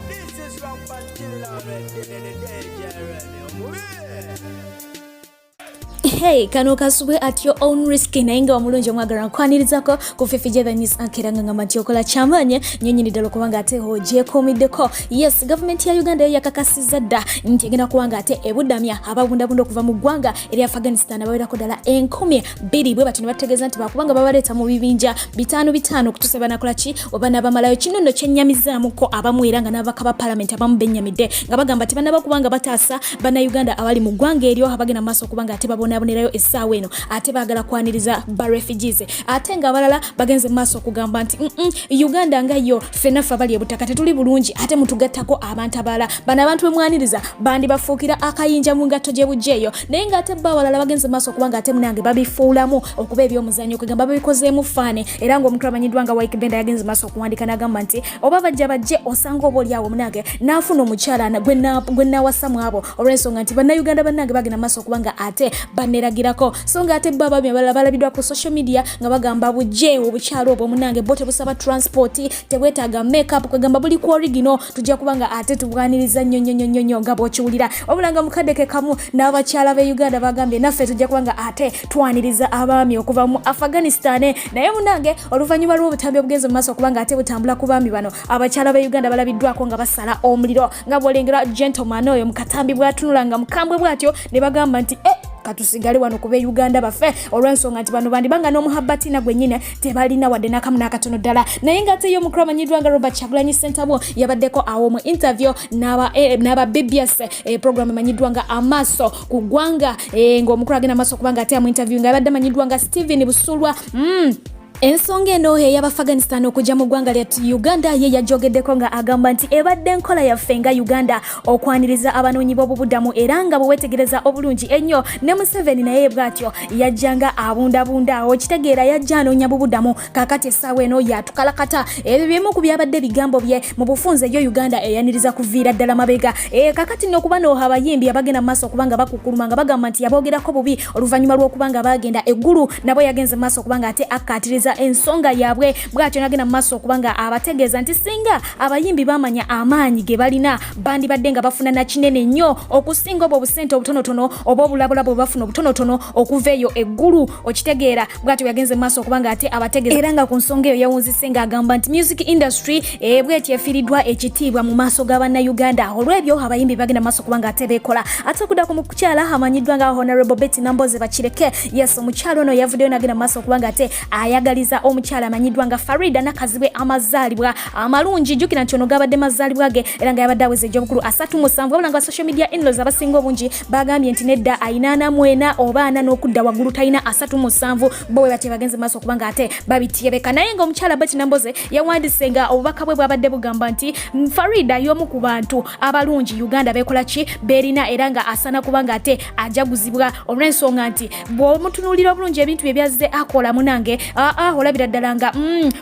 This is Rampan Killer in the danger. Hey, kano kasubwe at your own risk nainga omulungi omwagala kwanirizaako ku Fifi the News ankiranga ngamati okola chamanye nyonyini dalo kubanga ate hoje komiddeko. Yes, government ya Uganda yakakasiza dda nti egenda kubanga ate ebudamya ababundabundo okuva mu ggwanga eri Afghanistan abawerako ddala 10,000 bwe batini bategeeza nti bakubanga babaleeta mu bibinja bitano kutuuse banakola ki oba n'abamalayo kino nno kyennyamizaamuko abamu era nga n'ababaka ba parliament abamu bennyamidde nga bagamba ati banaba kubanga bataasa bannayuganda abali mu ggwanga eryo abagenda maaso okubanga ate babonerayo essaawa eno ate baagala kwaniriza ba refugees ate nga abalala bagenze maaso okugamba nti Uganda nga yo ffenna ffe abali ebutaka tetuli bulungi ate mutugattako abantu abalala bano abantu bemwaniriza bandi bafuukira akayinja mu ngatto gye bujjeeyo naye nga ate bawalala bagenze maaso okubanga ate munange babifuulamu okuba ebyomuzannyo okugamba babikozeemu faane era ng'omuntu amanyiddwa nga Waikibenda yagenze maaso okuwandika n'agamba nti oba bajje osanga oba oliawo munange n'afuna omukyala gwe naawasamu abo olw'ensonga nti bannayuganda bannange bagenda maaso okubanga ate baneragirako so nga ate baba abalala balabiddwa ku social media nga bagamba bujjeewo obukyalo obwo munange bo tebusaba transport tebwetaaga makeup kugamba buli ku original tujja kubanga ate tubwaniriza nnyo nga bw'okiwulira wabula nga mukaddeke kamu n'abakyala be Uganda bagambye naffe tujja kubanga ate twaniriza abaami okuva mu Afghanistan naye munange oluvannyuma lw'obutambi obugenze mu maaso okubanga ate butambula ku baami bano abakyala be Uganda balabiddwako nga basala omuliro nga bw'olengera gentleman oyo mukatambi bw'atunula nga mukambwe bw'atyo ne bagamba nti katusigale wano kube Uganda baffe olw'ensonga nti bano bandibanga n'omuhabbatina gwennyine tebalina wadde n'akamu n'akatono ddala naye nga ate yo omukulu amanyiddwa nga Robert Kyagulanyi Ssentamu yabaddeko awo mu interview n'aba BBS program emanyiddwa nga amaaso ku ggwanga ng'omukulu agenda amaaso okubanga ate mu interview nga yabadde amanyiddwa nga Stephen Busulwa ensonga eno ey'Abafghanistan okujja mu ggwanga lyattu Uganda ye yajogeddeko nga agamba nti ebadde enkola yaffe nga Uganda okwaniriza abanoonyi b'obubuddamu era nga bwe weetegereza obulungi ennyo ne Museveni naye bw'atyo yajjanga abundabunda awo kitegeera yajja anoonya bubuddamu kaakati essaawa eno yatukalakata ebyo bimu ku byabadde bigambo bye mu bufunze yo Uganda eyaniriza kuviira ddala mabega kaakati nno okuba nooha abayimbi abagenda mu maaso okubanga bakukuluma nga bagamba nti yaboogerako bubi oluvannyuma lw'okubanga baagenda eggulu nabo yagenze mu maaso okubanga ate akkaatiriza ensonga yaabwe bw'atyo nagenda mu maaso okubanga abategeeza nti singa abayimbi bamanya amaanyi ge balina bandi badde nga bafuna na kinene nnyo okusinga obwo obusente obutonotono oba obulabulabo bwe bafuna obutonotono okuva eyo eggulu okitegeera bw'atyo yagenze mu maaso okubanga ate abategeeza era nga ku nsonga eyo yawunzise ng'agamba nti music industry bw'etyo efiiriddwa ekitiibwa mu maaso g'abannayuganda olw'ebyo abayimbi bagenda mu maaso okubanga ate beekola ate okudda ku mukyala amanyiddwa nga Honorable Betty Namboze Bakireke yes omukyala ono yavuddeyo nagenda mu maaso okubanga ate ayagaliza omukyala amanyiddwa nga Farida nakazibwe amazaalibwa amalungi jjukira nti ono gabadde mazaalibwa ge era nga yabadde aweza egy'obukulu 37 wabula nga social media inlos abasinga obungi bagambye nti nedda ayina 44 oba 4 n'okudda waggulu talina 37 bo bwe batye bagenze maaso okubanga ate babityebeka naye ng'omukyala Betty Namboze yawandise nga obubaka bwe bwabadde bugamba nti Farida y'omu ku bantu abalungi Uganda beekola ki beerina era nga asana kubanga ate ajaguzibwa olw'ensonga nti bw'omutunuulira obulungi ebintu bye byazze akola munange olabira ddala nga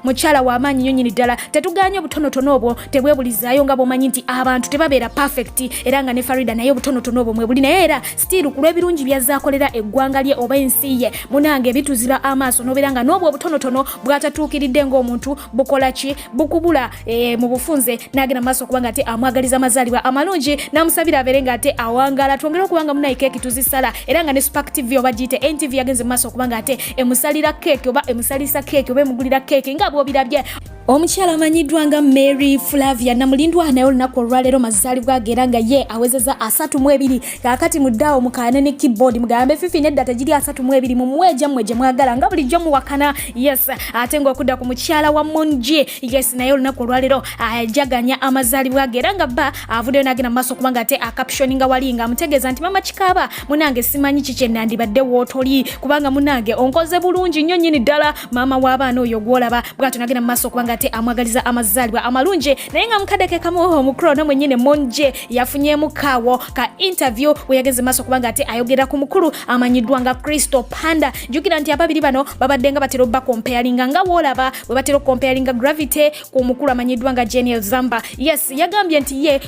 mukyala w'amaanyi nnyo nnyini ddala tetuganye obutonotono obwo tebwebulizaayo nga bw'omanyi nti abantu tebabeera perfect era nga ne Farida naye obutonotono obwo mwebuli naye era still ku lw'ebirungi byazze akolera eggwanga lye oba ensi ye munange bituziba amaaso n'obeera nga n'obwo obutonotono bw'atatuukiridde ng'omuntu bukola ki bukubula mu bufunze n'agenda mu maaso okubanga ate amwagaliza amazaalibwa amalungi n'amusabira abeere nga ate awangaala twongere okubanga munayi keeki tuzisala era nga ne Spark TV oba giyite NTV yagenze mu maaso okubanga ate emusalira keeki oba emusalisa keeki oba emugulira keeki nga bw'obirabye omukyala amanyiddwa nga Mary Flavia Namulindwa naye olunaku olwaleero mazaalibwa ge era nga ye awezeza 32 kaakati muddaawo mukaane ne keyboard mugambe Fifi nedda tegiri 32 mumweja mmwe gye mwagala nga bulijjo muwakana yes ate ng'okudda ku mukyala wa Monje yes naye olunaku olwaleero ajaganya amazaalibwa ge era nga bba avuddeyo n'agenda mu maaso okubanga ate acaptioninga wali nga amutegeeza nti mama Kikaaba munange simanyi kiki nandibadde wootoli kubanga munange onkoze bulungi nnyo nnyini ddala maama w'abaana oyo gw'olaba bw'atyo n'agenda mu maaso okubanga ate amwagaliza amazaalibwa amalungi naye nga mukaddeke kamu omukulu no mwennyine Monje yafunyeemu kaawo ka interview we yageze maaso okubanga ate ayogera ku mukulu amanyiddwa nga Crystal Panda jjukira nti ababiri bano babadde nga batera bakomparinga nga woolaba bwe batera okomparinga Gravity ku mukulu amanyiddwa nga Geniel Zamba yes yagambye nti ye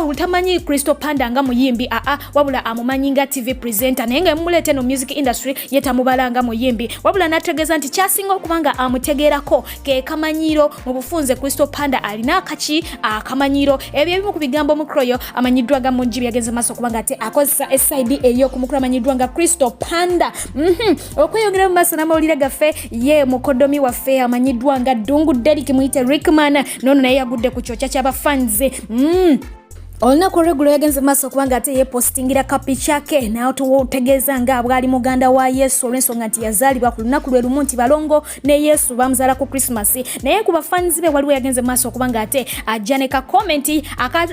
utamanyi Crystal Panda nga muyimbi wabula amumanyi nga TV presenter naye nga emuleete no music industry ye tamubala nga muyimbi wabula n'ategeeza nti kyasinga kubanga amutegerako ke kamanyiro mu bufunze Crystal Panda alina akachi akamanyiro ebyo bimu ku bigambo mukroyo amanyiddwa ga munjibi yagenze maso kubanga ate akozesa SID eyo ku mukro amanyiddwa nga Crystal Panda okweyongera mu maso n'amawulire gaffe ye mukodomi waffe amanyiddwa nga Dungu Derrick Muite Rickman nono naye yagudde ku kyokya ky'abafanze olunaku olweggulo yagenze maaso kubanga ate yepostingira kapi kyake naye tutegeeza nga bwali muganda wa Yesu olw'ensonga nti yazaalibwa ku lunaku lwe lumu nti balongo ne Yesu bamuzaala ku Christmas naye ku bafanzi be waliwo yagenze maaso kubanga ate ajja ne ka comment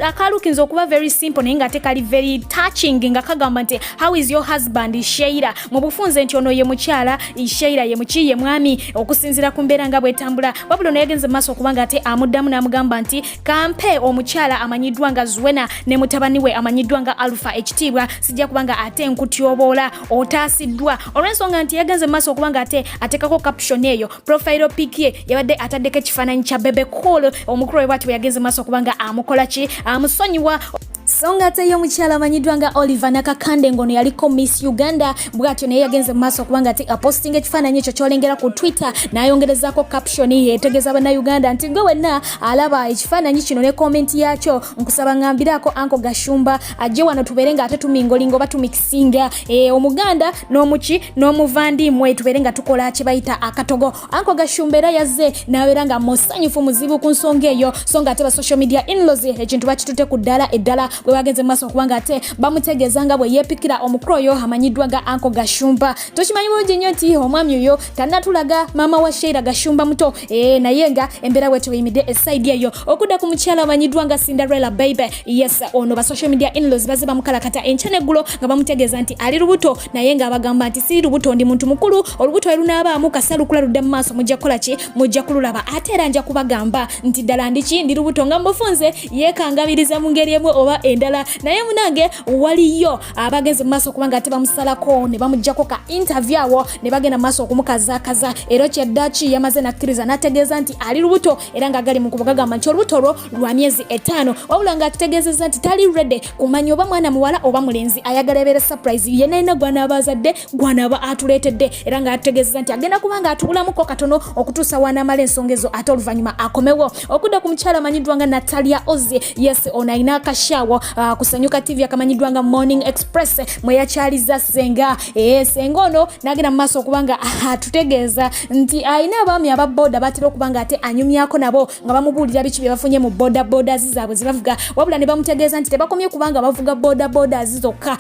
akalukinza okuba very simple naye nga ate kali very touching nga kagamba nti how is your husband Sheila mu bufunze nti ono ye mukyala Sheila ye muki ye mwami okusinzira ku mbeera nga bwetambula wabula ono yagenze maaso kubanga ate amuddamu n'amugamba nti kampe omukyala amanyiddwa nga Zuwena ne mutabani we amanyiddwa nga Alpha ekitiibwa sijja kubanga ate nkutyobola otaasiddwa olw'ensonga nti yagenze maaso okubanga ate atekako caption eyo profile pic ye yabadde ataddeko ekifaananyi kya Bebe Cool omukulu we bwati bwe yagenze maaso okubanga amukola ki amusonyiwa songa ate y'omukyala amanyiddwa nga Oliver Nakakande ngono yaliko Miss Uganda bwatyo naye yagenze maaso kubanga ate aposting ekifaananyi ekyo kyolengera ku Twitter n'ayongerezaako caption yeetegeeza bannayuganda nti gwe wenna alaba ekifaananyi kino ne comment yakyo nkusaba ngambiraako Uncle Gashumba ajje wano tubeere nga ate tumingolinga oba tumikisinga omuganda n'omuki n'omuvandimwe tubeere nga tukola kye bayita akatogo Uncle Gashumba era yazze n'abeera nga musanyufu muzibu ku nsonga eyo so nga ate ba social media in-laws ekintu bakitute ku ddala eddala bwe bagenze maaso kubanga ate bamutegeeza nga bwe yeepikira omukulu oyo amanyiddwa nga Uncle Gashumba tokimanyi bulungi nnyo nti omwami oyo tannatulaga maama wa Sheila Gashumba muto naye nga embeera bwe tuyimidde eside eyo okudda ku mukyala amanyiddwa nga Cinderella Baby yes ono ba social media in-laws baze bamukalakata enkya n'eggulo nga bamutegeeza nti ali lubuto naye nga abagamba nti si lubuto ndi muntu mukulu olubuto erunaabaamu kasa lukula ludda mu maaso mujja kukola ki mujja kululaba ate era nja kubagamba nti ddala ndiki ndi lubuto nga mufunze yeekangabiriza mu ngeri emu oba endala naye munange waliyo abagenze maaso kubanga ate bamusalako ne bamujjako ka interview awo ne bagenda maaso okumukazaakaza era kyeddaaki yamaze nakkiriza n'ategeeza nti ali lubuto era nga gali mu kubagamba nti olubuto lwo lwa myezi 5 wabula nga atutegeezezza nti tali ready kumanya oba mwana muwala oba mulenzi ayagala ebeere surprise yenna gw'anaaba azadde gw'anaaba atuleetedde era nga atutegeezezza nti agenda kubanga atubulamuko katono okutuusa wanaamala ensonga ezo ate oluvannyuma akomewo okudda ku mukyala amanyiddwa nga Natalia Ozzy yes ono alina akashaawo kusanyuka TV akamanyiddwa nga Morning Express mwe yakyaliza senga senga ono n'agenda mu maaso okubanga atutegeeza nti alina abaami aba boda batera okubanga ate anyumyako nabo nga bamubuulira biki bye bafunye mu boda zaabwe ze bavuga wabula ne bamutegeeza nti tebakomye kubanga bavuga boda zokka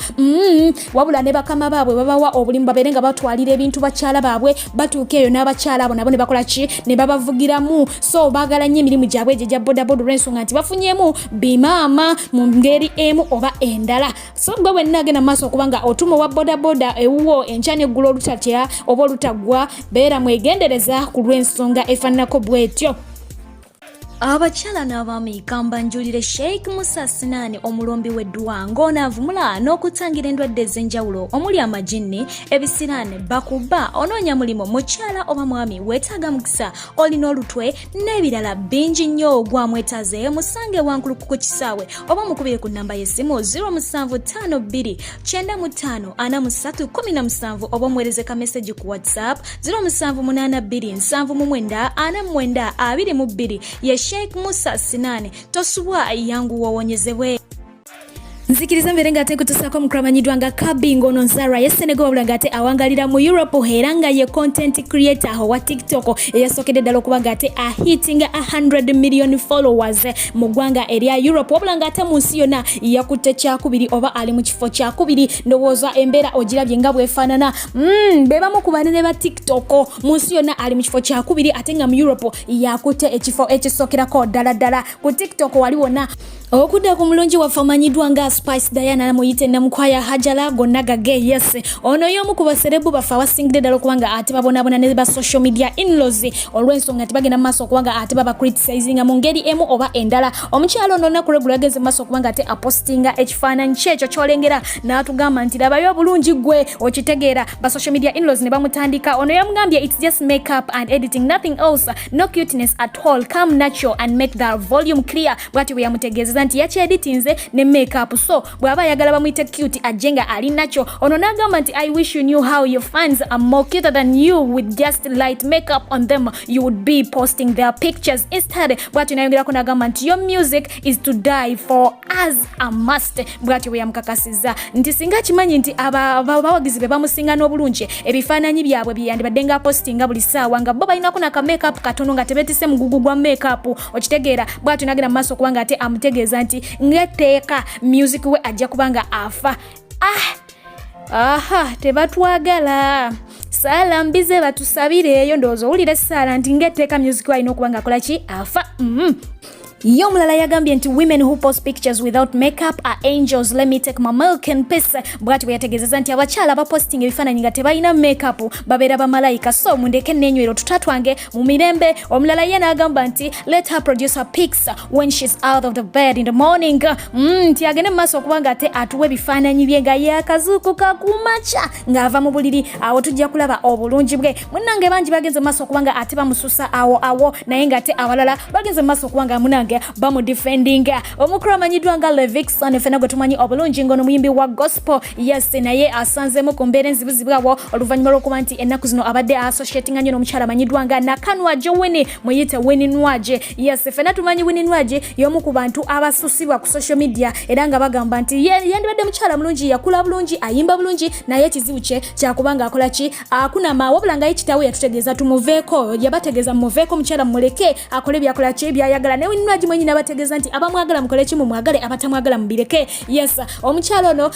wabula ne bakama baabwe babawa obulimu babeere nga batwalira ebintu bakyala baabwe batuuka eyo n'abakyala abo nabo ne bakola ki ne babavugiramu so baagala nnyo emirimu gyabwe egyo gya boda olw'ensonga nti bafunyemu bimaama mu ngeri emu oba endala so gwe wenna agenda maaso okubanga otuma wa boda ewuwo enkya n'eggulo olutatya oba olutaggwa beera mwegendereza ku lw'ensonga efaananako bwetyo abakyala n'abaami kambanjulire Sheikh Musa Sinani omulombi w'eddwa ng'onaavumula n'okutangira endwadde ez'enjawulo omuli amajinni ebisiraane bakuba onoonya mulimu mukyala oba mwami weetaaga mukisa olina olutwe n'ebirala bingi nnyo gwamwetaaze musange wankulu ku kisaawe oba mukubire ku nnamba y'essimu 0752 95 4317 oba omuweereze ka message ku WhatsApp 0782 79 49 22 ye Sheikh Musa Sinani tosubwa yangu wawonyezebwe nzikiriza mbere ngate kutusako mukramanyidwa nga Kabingo ono Zara yesenego wabula ngate awangalira mu Europe era nga ye content creator wa TikTok eyasokedde ddala okuba ngate hitting 100 million followers mu ggwanga erya Europe wabula ngate mu nsi yonna yakutte kyakubiri oba ali mu kifo kyakubiri ndowooza embeera ogirabye nga bwefaanana bebamu ku banene ba TikTok mu nsi yonna ali mu kifo kyakubiri ate nga mu Europe yakutte ekifo ekisokerako ddala ku TikTok wali wonna okudda ku mulungi waffe amanyidwa nga Spice Diana muyite namukwaya Hajala gonna gage yes ono y'omu ku baserebu bafa wasingide ddala okubanga ate babonabona ne ba social media in-laws olw'ensonga ati bagenda maaso okubanga ate baba criticizing mu ngeri emu oba endala omukyalo ono naku regular ageze maaso okubanga ate apostinga ekifaananyi kyekyo kyolengera n'atugamba nti labayo bulungi gwe okitegeera ba social media in-laws ne bamutandika ono yamugambye it's just makeup and editing nothing else no cuteness at all come natural and make the volume clear bwati bwe yamutegeezeza nti yakyeditinze ne makeup so muto bwaba yagala bamuyite cute ajenga ali nacho ono nagamba nti I wish you knew how your fans are more cuter than you with just light makeup on them you would be posting their pictures instead bwati nayongera ko nagamba nti your music is to die for as a must bwati we yamkakasiza nti singa kimanyi nti abawagizi be bamusinga n'obulungi ebifaananyi byabwe byandibaddenga postinga buli saawa nga bo balina kuna ka makeup katono nga tebetise mugugu gwa makeup okitegeera bwati nagenda maaso kubanga ate amutegeeza nti ngeteeka music we ajja kubanga afa tebatwagala sala mbize batusabireyo ndowooza owulire sala nti ngeteeka music we alina okubanga akola ki afa Yo mulala yagambye nti women who post pictures without makeup are angels, let me take my milk and piss. Bwati bwe yategeezezza nti abachala ba posting ebifaananyi nga tebalina makeup babeera bamalayika, so mundeke n'enywero tutatwange mu mirembe. Omulala ye n'agamba nti let her produce her pics when she's out of the bed in the morning. Nti agende mu maaso okuba nga ate atuwa ebifaananyi bye nga yakazuukuka kumaca ng'ava mu buliri, awo tujja kulaba obulungi bwe. Munnange bangi bagenze mu maaso okuba nga ate bamususa awo naye ng'ate abalala bagenze mu maaso okuba nga munange bamu defendinga. Omukulu amanyiddwa nga Levixson fena gwe tumanyi obulungi ngono muyimbi wa gospel, yes naye asanzemu ku mbeera enzibuzibwawo oluvannyuma lw'okuba nti ennaku zino abadde associating nnyo n'omukyala amanyiddwa nga Nakanwaje Winnie muyite Winnie Nwaje. Yes fena tumanyi Winnie Nwaje y'omu ku bantu abasusibwa ku social media era nga bagamba nti yandibadde mukyala mulungi, yakula bulungi, ayimba bulungi, naye ekizibu kye kyakubanga akola ki akunama. Wabula nga ekitawe yatutegeeza tumuveeko, yabategeeza muveeko mukyala muleke akole byakola ki byayagala. Ne Winnie Nwaje mwenyi nabategeeza nti abamwagala mukole ki mumwagale, abatamwagala mubireke. Yes omukyala ono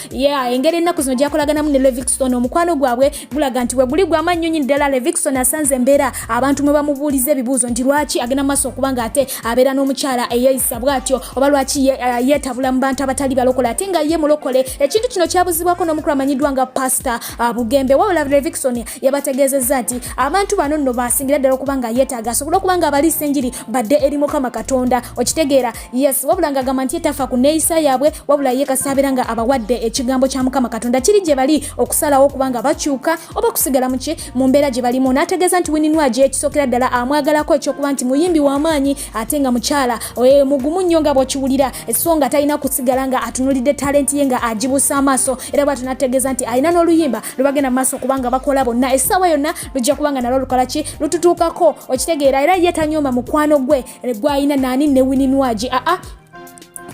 engeri ennaku zino gyakolaganamu ne Levixson omukwano gwabwe gulaga nti we guli gw'amannyo nnyini ddala. Levixson asanze embeera abantu mwe bamubuuliza ebibuuzo nti lwaki agenda maaso okubanga ate abeera n'omukyala eyeeyisa bw'atyo, oba lwaki yeetabula mu bantu abatali balokole ate nga ye mulokole. Ekintu kino kyabuzibwako n'omukulu amanyiddwa nga Pastor Bugembe. Wabula Levixson yabategeezezza nti abantu bano nno basingira ddala okubanga yeetaaga asobola okubanga abaliisa enjiri badde eri Mukama Katonda okitegeera. Yes wabula nga agamba nti etafa ku neeyisa yaabwe, wabula ye kasaabira nga abawadde ekigambo kya Mukama Katonda kiri gye bali okusalawo okubanga bakyuka oba okusigala mu mbeera gye balimu. N'ategeeza nti Winnie Nwaje ekisookera ddala amwagalako ekyokuba nti muyimbi w'amaanyi ate nga mukyala mugumu nnyo nga bw'okiwulira, so nga talina kusigala nga atunulidde talenti ye nga agibuusa amaaso. Era bw'atyo n'ategeeza nti alina n'oluyimba lwe bagenda mu maaso okubanga bakola bonna essaawa yonna lujja kubanga nalwo lukola ki lututuukako okitegeera. Era ye tanyooma mukwano gwe gw'ayina naani ne Winnie Nwaje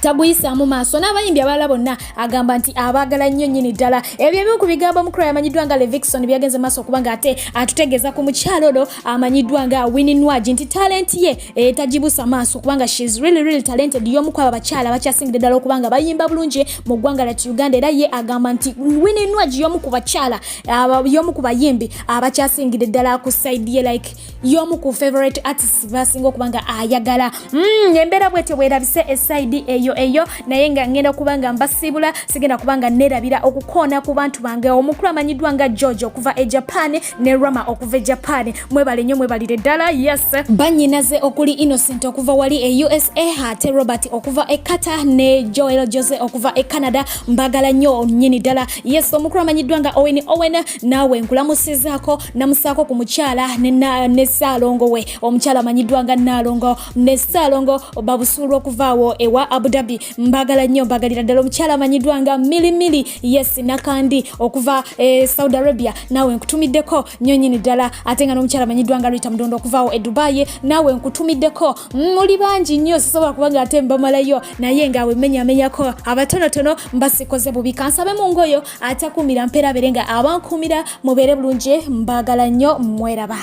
taguyisa mu maaso. N'abayimbi abalala bonna agamba nti abaagala nnyo nnyini ddala. Ebyo ebimu ku bigambo omukulu amanyiddwa nga Levixson byagenze maaso okubanga ate atutegeeza ku mukyalo ono amanyiddwa nga Winnie Nwaje nti talenti ye tagibuusa maaso kubanga she's really talented, y'omu ku abo abakyala abakyasingidde ddala okubanga bayimba bulungi mu ggwanga lyattu Uganda. Era ye agamba nti Winnie Nwaje y'omu ku bakyala y'omu ku bayimbi abakyasingidde ddala ku side ye, like y'omu ku favorite artists basinga okubanga ayagala. Embeera bwetyo bwerabise eside eyo naye nga ngenda kubanga mbasibula, sigenda kubanga nerabira okukoona ku bantu bange. Omukulu amanyiddwa nga George okuva e Japan ne Rama okuva e Japan, mwebale nnyo mwebalire ddala. Yes banyinaze okuli Innocent okuva wali e USA, ate Robert okuva e Qatar ne Joel Jose okuva e Canada, mbagala nnyo nnyini ddala. Yes omukulu amanyiddwa nga Owen naawe nkulamusizaako namusaako ku mukyala ne Saalongo we, omukyala amanyiddwa nga Naalongo ne Saalongo babusuulwa okuvaawo ewa Abu Dhabi. Mbagala nnyo, mbagalira ddala omukyala amanyiddwa nga Milimili. Yes Nakandi okuva Saudi Arabia, naawe nkutumiddeko nnyo nnyini ddala. Ate nga n'omukyala amanyiddwa nga Rita Mudondo okuvaawo e Dubai, naawe nkutumiddeko. Muli bangi nnyo sisobola kubanga ate mbamalayo, naye ngaawe menyamenyako abatonotono mbasikoze bubi. Kansabe mu ngoyo atakumira mpeera abere nga abankumira mubeere bulungi. Mbagala nnyo, mweraba.